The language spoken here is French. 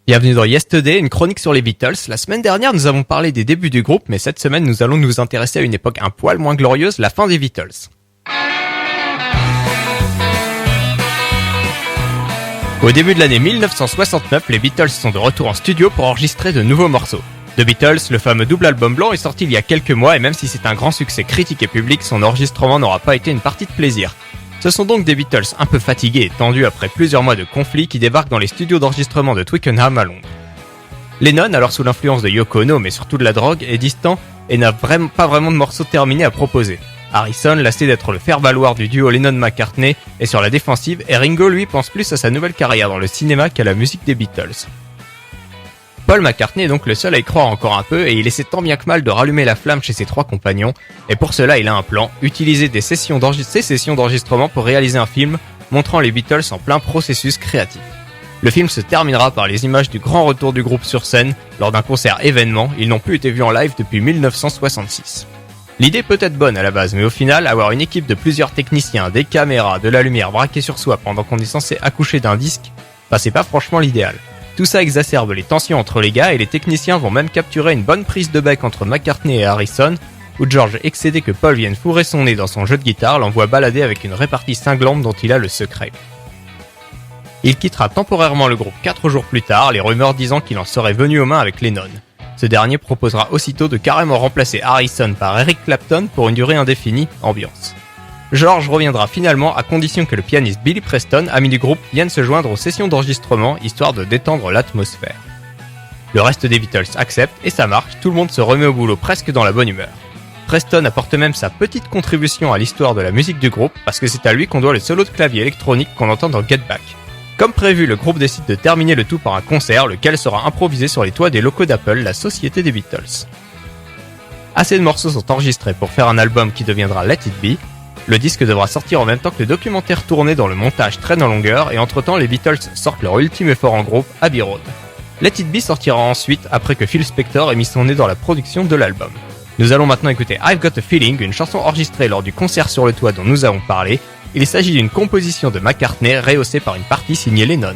Bienvenue dans Yesterday, une chronique sur les Beatles. La semaine dernière, nous avons parlé des débuts du groupe, mais cette semaine, nous allons nous intéresser à une époque un poil moins glorieuse, la fin des Beatles. Au début de l'année 1969, les Beatles sont de retour en studio pour enregistrer de nouveaux morceaux. The Beatles, le fameux double album blanc, est sorti il y a quelques mois et même si c'est un grand succès critique et public, son enregistrement n'aura pas été une partie de plaisir. Ce sont donc des Beatles un peu fatigués et tendus après plusieurs mois de conflits qui débarquent dans les studios d'enregistrement de Twickenham à Londres. Lennon, alors sous l'influence de Yoko Ono mais surtout de la drogue, est distant et n'a pas vraiment de morceaux terminés à proposer. Harrison, lassé d'être le faire-valoir du duo Lennon-McCartney, est sur la défensive et Ringo lui pense plus à sa nouvelle carrière dans le cinéma qu'à la musique des Beatles. Paul McCartney est donc le seul à y croire encore un peu et il essaie tant bien que mal de rallumer la flamme chez ses trois compagnons et pour cela il a un plan, utiliser ses sessions d'enregistrement pour réaliser un film montrant les Beatles en plein processus créatif. Le film se terminera par les images du grand retour du groupe sur scène lors d'un concert événement, ils n'ont plus été vus en live depuis 1966. L'idée peut être bonne à la base mais au final avoir une équipe de plusieurs techniciens, des caméras, de la lumière braquée sur soi pendant qu'on est censé accoucher d'un disque, c'est pas franchement l'idéal. Tout ça exacerbe les tensions entre les gars et les techniciens vont même capturer une bonne prise de bec entre McCartney et Harrison, où George, excédé que Paul vienne fourrer son nez dans son jeu de guitare, l'envoie balader avec une répartie cinglante dont il a le secret. Il quittera temporairement le groupe 4 jours plus tard, les rumeurs disant qu'il en serait venu aux mains avec Lennon. Ce dernier proposera aussitôt de carrément remplacer Harrison par Eric Clapton pour une durée indéfinie, ambiance. George reviendra finalement à condition que le pianiste Billy Preston, ami du groupe, vienne se joindre aux sessions d'enregistrement histoire de détendre l'atmosphère. Le reste des Beatles accepte et ça marche, tout le monde se remet au boulot presque dans la bonne humeur. Preston apporte même sa petite contribution à l'histoire de la musique du groupe parce que c'est à lui qu'on doit le solo de clavier électronique qu'on entend dans Get Back. Comme prévu, le groupe décide de terminer le tout par un concert, lequel sera improvisé sur les toits des locaux d'Apple, la société des Beatles. Assez de morceaux sont enregistrés pour faire un album qui deviendra Let It Be. Le disque devra sortir en même temps que le documentaire tourné dont le montage traîne en longueur et entre-temps les Beatles sortent leur ultime effort en groupe, Abbey Road. Let It Be sortira ensuite après que Phil Spector ait mis son nez dans la production de l'album. Nous allons maintenant écouter I've Got a Feeling, une chanson enregistrée lors du concert sur le toit dont nous avons parlé. Il s'agit d'une composition de McCartney rehaussée par une partie signée Lennon.